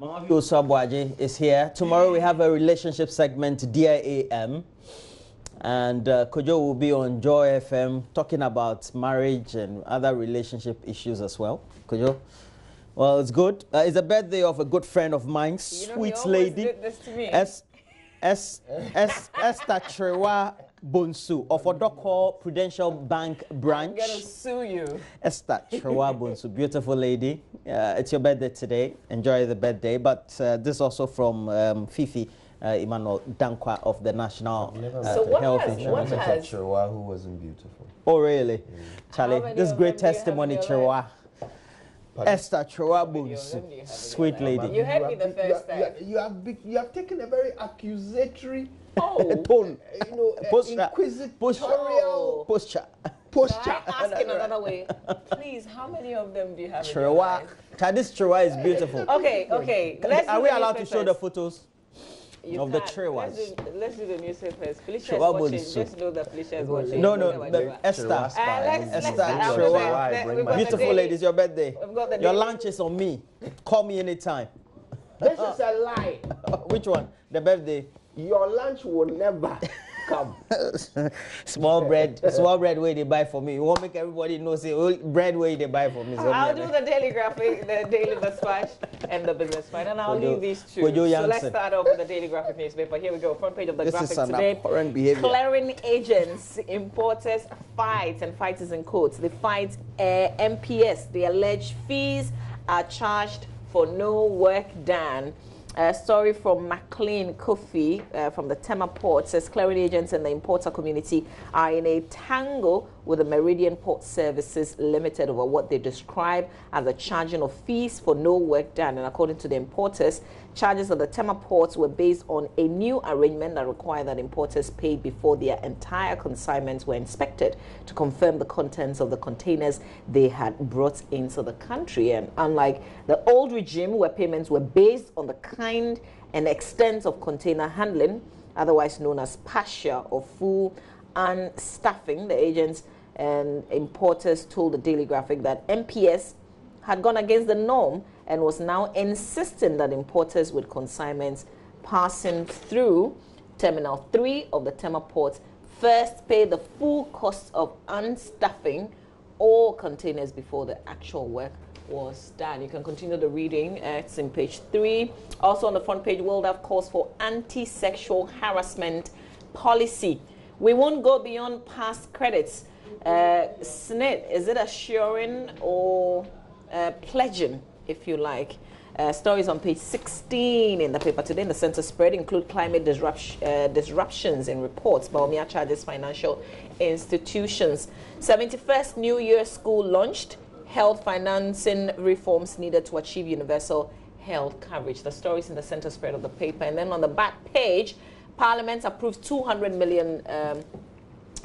Mama Vio Sabwaji is here. Tomorrow we have a relationship segment, Dear AM. And Kojo will be on Joy FM talking about marriage and other relationship issues as well. Kojo? Well, it's good. It's a birthday of a good friend of mine, sweet lady. Did this to me. Esther Trewa Bonsu of Odoko Prudential Bank branch. I'm gonna sue you. Esther Trewa Bonsu, beautiful lady. It's your birthday today. Enjoy the birthday. But this also from Fifi Emmanuel Dankwa of the National Health Insurance. What has Trewa who wasn't beautiful? Oh, really? Charlie, this great testimony, Trewa. Esther Trewa Bonsu, sweet lady. You heard me the first time. You have taken a very accusatory tone, inquisitorial posture. Ask in another way. Please, how many of them do you have? Trewa. This Trewa is beautiful. Okay. Are we allowed to show the photos of the Trewas? Let's do the newspapers. Felicia is watching. Just know that Felicia is watching. No, Esther. Esther Trewa. Beautiful lady, it's your birthday. Your lunch is on me. Call me anytime. This is a lie. Which one? The birthday? Your lunch will never come. Small bread where they buy for me. You won't make everybody know, say, bread where they buy for me. So I'll do the Daily Graphic, the Daily Dispatch, and the Business Find, and I'll leave these two. So let's start off with the Daily Graphic newspaper. Here we go, front page of the Graphic today. Clearing agents, importers fight, and fight is in quotes. They fight MPS. The alleged fees are charged for no work done. A story from McLean Kofi from the Tema Port says clearing agents and the importer community are in a tangle with the Meridian Port Services Limited over what they describe as the charging of fees for no work done. And according to the importers, charges of the Tema Ports were based on a new arrangement that required that importers pay before their entire consignments were inspected to confirm the contents of the containers they had brought into the country. And unlike the old regime where payments were based on the kind and extent of container handling, otherwise known as partial or full unstaffing, the agents and importers told the Daily Graphic that MPS had gone against the norm and was now insisting that importers with consignments passing through Terminal 3 of the Tema Port first pay the full cost of unstaffing all containers before the actual work was done. You can continue the reading. It's in page 3. Also on the front page, World Health calls for anti-sexual harassment policy. We won't go beyond past credits. SNIT, is it assuring or pledging, if you like? Stories on page 16 in the paper today in the center spread include climate disruptions in reports by Omia charges financial institutions. 71st New Year School launched. Health financing reforms needed to achieve universal health coverage. The stories in the center spread of the paper. And then on the back page, Parliament approves $200 million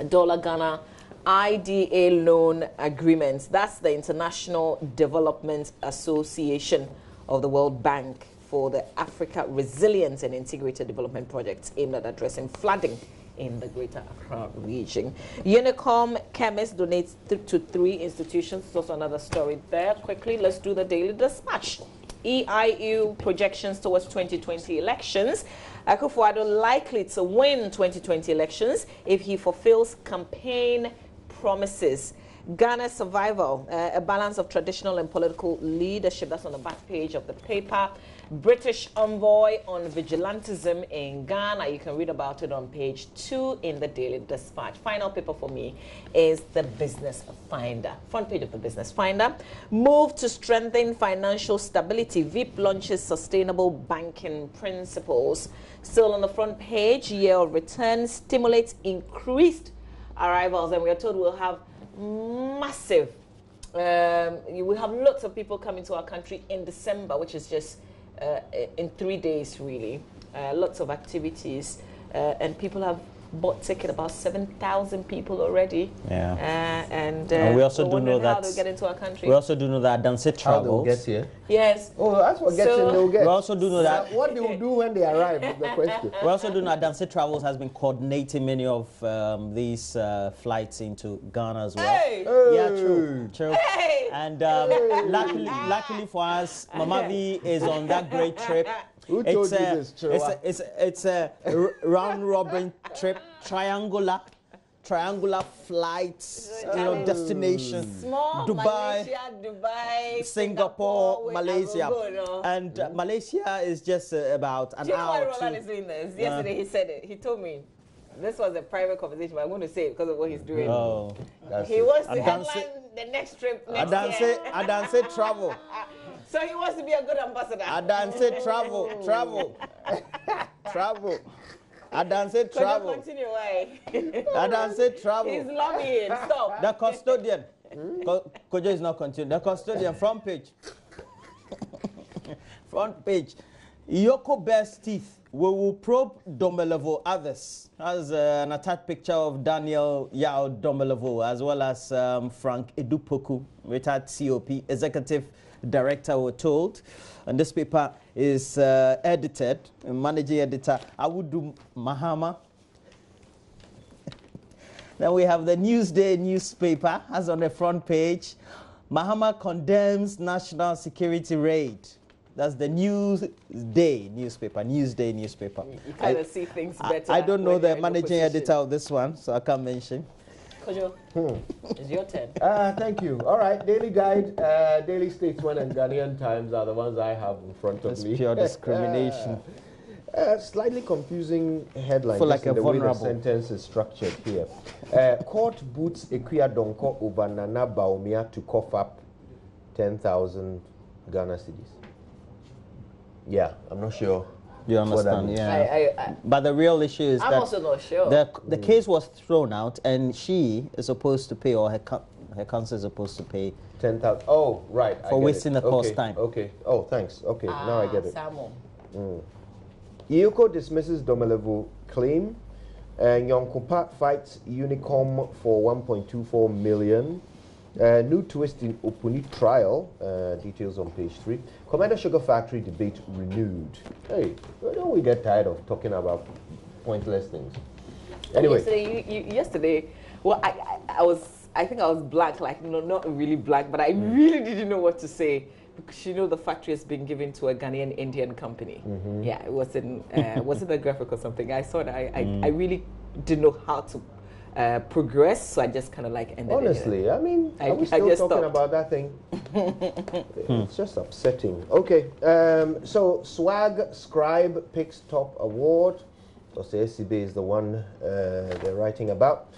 Ghana IDA loan agreements. That's the International Development Association of the World Bank for the Africa Resilience and Integrated Development Projects aimed at addressing flooding in the Greater Accra region. Unicom Chemist donates to 3 institutions. There's also another story there. Quickly, let's do the Daily Dispatch. EIU projections towards 2020 elections. Akufo-Addo likely to win 2020 elections if he fulfills campaign promises. Ghana's survival, a balance of traditional and political leadership. That's on the back page of the paper. British envoy on vigilantism in Ghana. You can read about it on page 2 in the Daily Dispatch. Final paper for me is the Business Finder. Front page of the Business Finder. Move to strengthen financial stability. VIP launches sustainable banking principles. Still on the front page, year of return stimulates increased arrivals. And we are told we'll have massive, we have lots of people coming to our country in December, which is just in 3 days, really. Lots of activities, and people have bought ticket about 7,000 people already. Yeah. And we also do know that how they'll get into our country. We also do know that Danse travels. How they'll get here? Yes. Oh, that's what gets in. They'll get. We also do know that what they will do when they arrive is the question. We also do know that Danse Travels has been coordinating many of these flights into Ghana as well. Hey. Yeah, true. Hey. And luckily for us, Mama V is on that great trip. Who told you this, Chiwa? It's a round robin trip, triangular flights, destinations. Small, Dubai, Dubai, Singapore, Malaysia. And Malaysia is just about an hour. Do you know why Roland is doing this? Yesterday he said it. He told me this was a private conversation, but I'm going to say it because of what he's doing. Oh. He wants to headline the next trip next year. Adanse travel. So he wants to be a good ambassador. Adanse travel. Adanse travel. Continue, why? Adanse travel. He's lobbying. Stop. The custodian. Kojo is not continuing. The custodian, front page. Front page. Yoko bears teeth. We will probe Domelevo others. Has an attached picture of Daniel Yao Domelevo as well as Frank Edupoku, retired COP, executive director, we're told. And this paper is edited, managing editor Awudu Mahama. Then we have the Newsday newspaper, as on the front page. Mahama condemns national security raid. That's the Newsday newspaper. You kind of see things better. I don't know the managing editor of this one, so I can't mention. Kojo, it's your turn. Thank you. All right, Daily Guide, Daily Statesman, and Ghanaian Times are the ones I have in front of me. It's pure discrimination. Slightly confusing headline. For like a the vulnerable. way the sentence is structured here. Court boots Ekuya Donko over Nana Baumia to cough up 10,000 Ghana cedis. Yeah, I'm not sure. You understand, yeah. But the real issue is I'm also not sure. The case was thrown out, and she is supposed to pay, or her counsel is supposed to pay 10,000. Oh, right. For wasting the course time. Okay. Oh, thanks. Okay, now I get it. Samo. Ioko dismisses Domelevo claim. Yonkupa fights Unicom for 1.24 million. New twist in Opuni trial. Details on page 3. Commander Sugar Factory debate renewed. Hey, don't we get tired of talking about pointless things? Anyway. Yesterday, well, I think I was blank, like, no, not really blank, but I really didn't know what to say. Because the factory has been given to a Ghanaian Indian company. Yeah, it was in the graphic or something. I saw that. I really didn't know how to progress, so I just kind of like ended. Honestly, I mean, are we still talking about that thing? It's just upsetting. Okay, so Swag Scribe picks top award. SCB is the one they're writing about.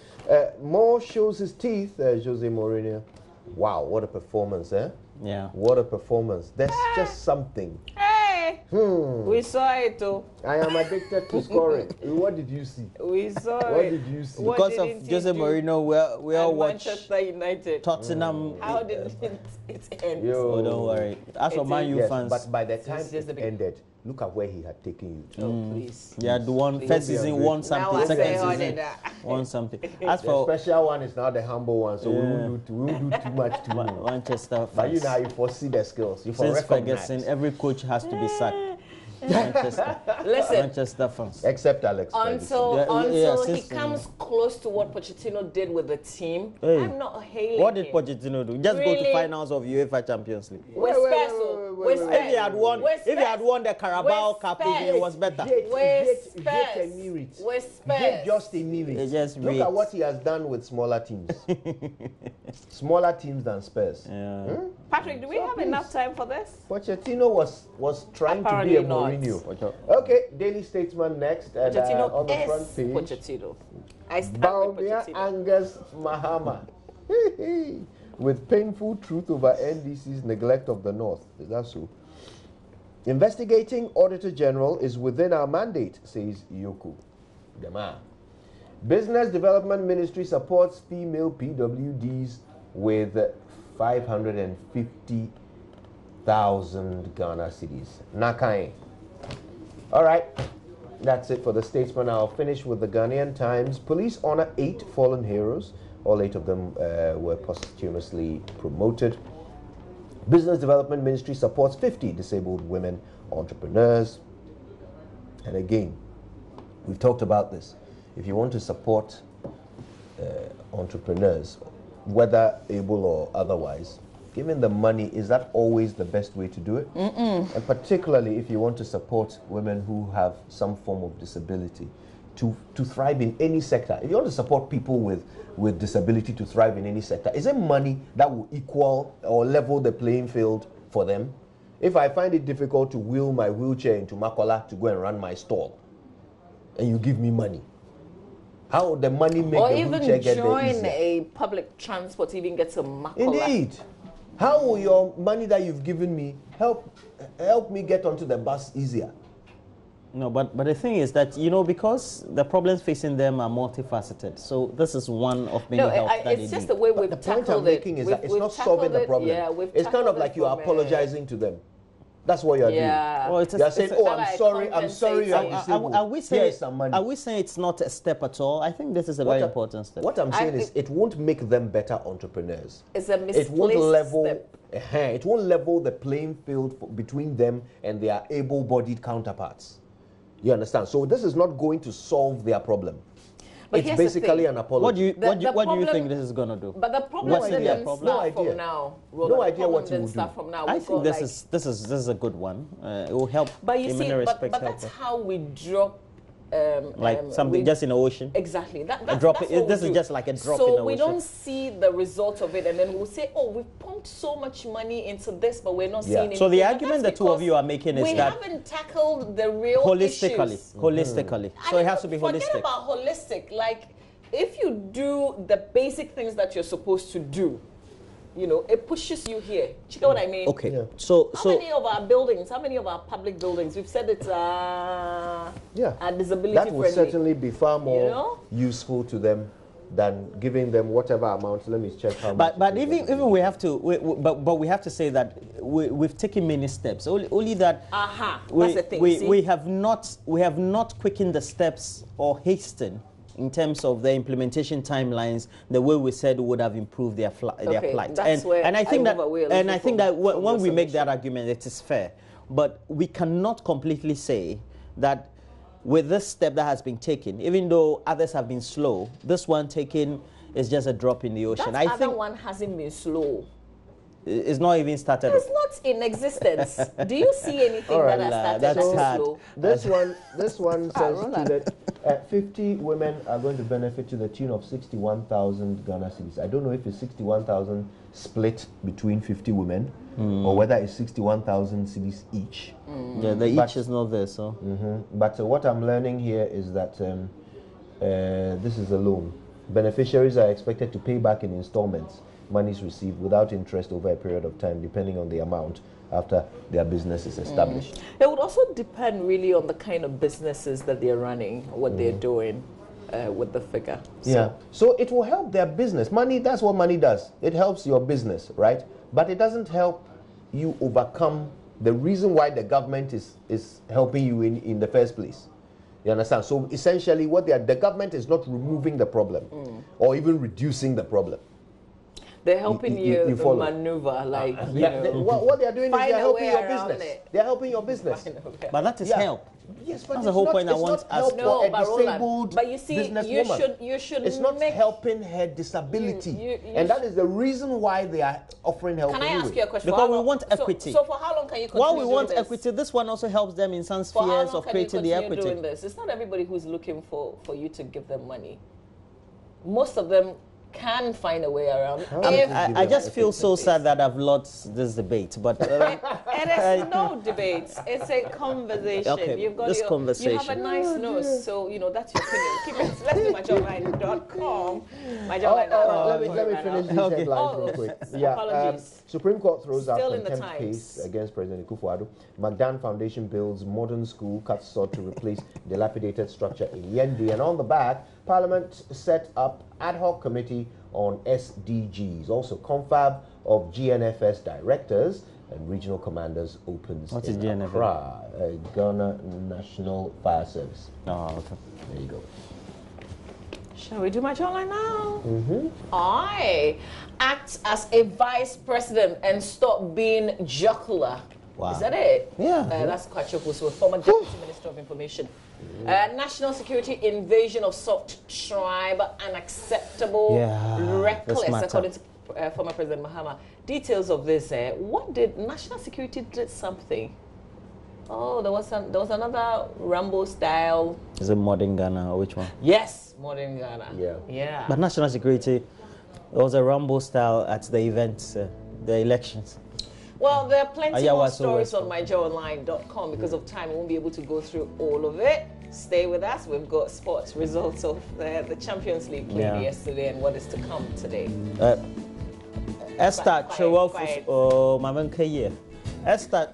Moore shows his teeth, Jose Mourinho. Wow, what a performance, eh? Yeah. What a performance. That's just something. Hey! We saw it too. I am addicted to scoring. What did you see? We saw what it. Did you see? Because of Jose Mourinho, we all watch Manchester United. Tottenham. How did it end? Oh, don't worry. As for Man U fans. But by the time it ended, look at where he had taken you to. Oh, please. Yeah, the one first season won something, second season won something. As for the special one is now the humble one, so we won't do too much to Manchester fans. But you know, you foresee the skills. You Since Ferguson, every coach has to be sacked. Manchester fans. Except Alex. Until he comes close to what Pochettino did with the team, I'm not hailing What did Pochettino do? Just go to finals of UEFA Champions League. If he had won the Carabao Cup, it was better. Just a minute. Look at what he has done with smaller teams. Smaller teams than Spurs. Yeah. Patrick, do we have enough time for this? Pochettino was trying to be a Mourinho. Okay, Daily Statesman next. And, on the front page. Pochettino. I stand with Baumia Pochettino. Angus Mahama. With painful truth over NDC's neglect of the North. Is that so? Investigating Auditor General is within our mandate, says Yoko. The man. Business Development Ministry supports female PWDs with 550,000 Ghana cedis. Nakai. All right. That's it for the Statesman. I'll finish with the Ghanaian Times. Police honor 8 fallen heroes. All 8 of them were posthumously promoted. Business Development Ministry supports 50 disabled women entrepreneurs. And again, we've talked about this. If you want to support entrepreneurs, whether able or otherwise, giving them money, is that always the best way to do it? And particularly if you want to support women who have some form of disability to thrive in any sector. If you want to support people with disability to thrive in any sector, is it money that will equal or level the playing field for them? If I find it difficult to wheel my wheelchair into Makola to go and run my stall, and you give me money, how would the money make the wheelchair get there? Or even join a public transport to even get to Makola. Indeed. How will your money that you've given me help me get onto the bus easier? No, but the thing is that, because the problems facing them are multifaceted. So this is one of many help that it's just the way we've tackled it. The point I'm making is that it's not solving the problem. Yeah, it's kind of like you are apologizing to them. That's what you're doing. Well, you're saying, I'm sorry you are disabled. Are we saying it's not a step at all? I think this is a very important step. What I'm saying is it won't make them better entrepreneurs. It's a misplaced step. It won't level the playing field between them and their able-bodied counterparts. You understand? So this is not going to solve their problem. But it's basically an apology. What do you think this is going to do? But the problem didn't start from now. No idea what it will do. I think this is a good one. It will help. But you see, but that's how we drop. Something just in the ocean. Exactly. This is just like a drop in the ocean. So we don't see the result of it, and then we'll say, "Oh, we've pumped so much money into this, but we're not seeing anything." So the argument the two of you are making is that we haven't tackled the real holistically. issues. Holistically. So it has to be holistic. Forget about holistic. Like, if you do the basic things that you're supposed to do, it pushes you here. You know what I mean? Okay. Yeah. How many of our buildings, how many of our public buildings, we've said it's are disability that would friendly. Certainly be far more useful to them than giving them whatever amount. Let me check how much. But even we have to, we have to say that we've taken many steps. Only that that's the thing. We have not quickened the steps or hastened in terms of the implementation timelines, the way we said would have improved their plight. And I think that when we make that argument, it is fair. But we cannot completely say that with this step that has been taken, even though others have been slow, this one taken is just a drop in the ocean. That other one hasn't been slow. It's not even started. It's not in existence. Do you see anything that has started slow? This one says that 50 women are going to benefit to the tune of 61,000 Ghana cedis. I don't know if it's 61,000 split between 50 women or whether it's 61,000 cedis each. Yeah, each is not there, so. But what I'm learning here is that this is a loan. Beneficiaries are expected to pay back in installments monies received without interest over a period of time, depending on the amount after their business is established. It would also depend really on the kind of businesses that they're running, what they're doing with the figure. So it will help their business. Money, that's what money does. It helps your business, right? But it doesn't help you overcome the reason why the government is helping you in the first place. You understand? So essentially, the government is not removing the problem or even reducing the problem. They're helping you maneuver, like what they are doing is they're helping your business. They're helping your business. But that is help. Yes, but that's the whole point. I want us for a disabled but you see, you should. It's not helping her disability, and that is the reason why they are offering help. Can I ask you a question? Because we want equity. So for how long can you continue? While we want equity, this one also helps them in some spheres of creating the equity. Doing this? It's not everybody who's looking for you to give them money. Most of them can find a way around. I just feel so sad that I've lost this debate, but it is no debate. It's a conversation. Okay, You've got this conversation. You have a nice nose, so that's your opinion. Keep it. Let's do myjoyline.com. Let me finish these headlines real quick. Apologies. Supreme Court throws out contempt case against President Akufo-Addo. McDan Foundation builds modern school, cuts sought to replace dilapidated structure in Yendi, and on the back, Parliament set up ad hoc committee on SDGs. Also, confab of GNFS directors and Regional Commanders opens what in is Accra, Ghana National Fire Service. Oh, okay. There you go. Shall we do my jawline now? Mm-hmm. I act as a vice president and stop being jocular. Wow. Is that it? Yeah. That's Kwachoku, so former Deputy Minister of Information. National security invasion of soft tribe, unacceptable, reckless, according to former President Mahama. Details of this, what did national security did something? Oh, there was another Rambo style. Is it modern Ghana or which one? Yes, modern Ghana. Yeah. But national security, there was a Rambo style at the events, the elections. Well, there are plenty more stories on myjoyonline.com. Because of time, we won't be able to go through all of it. Stay with us. We've got sports results of the Champions League played yesterday and what is to come today. Esther, Esther.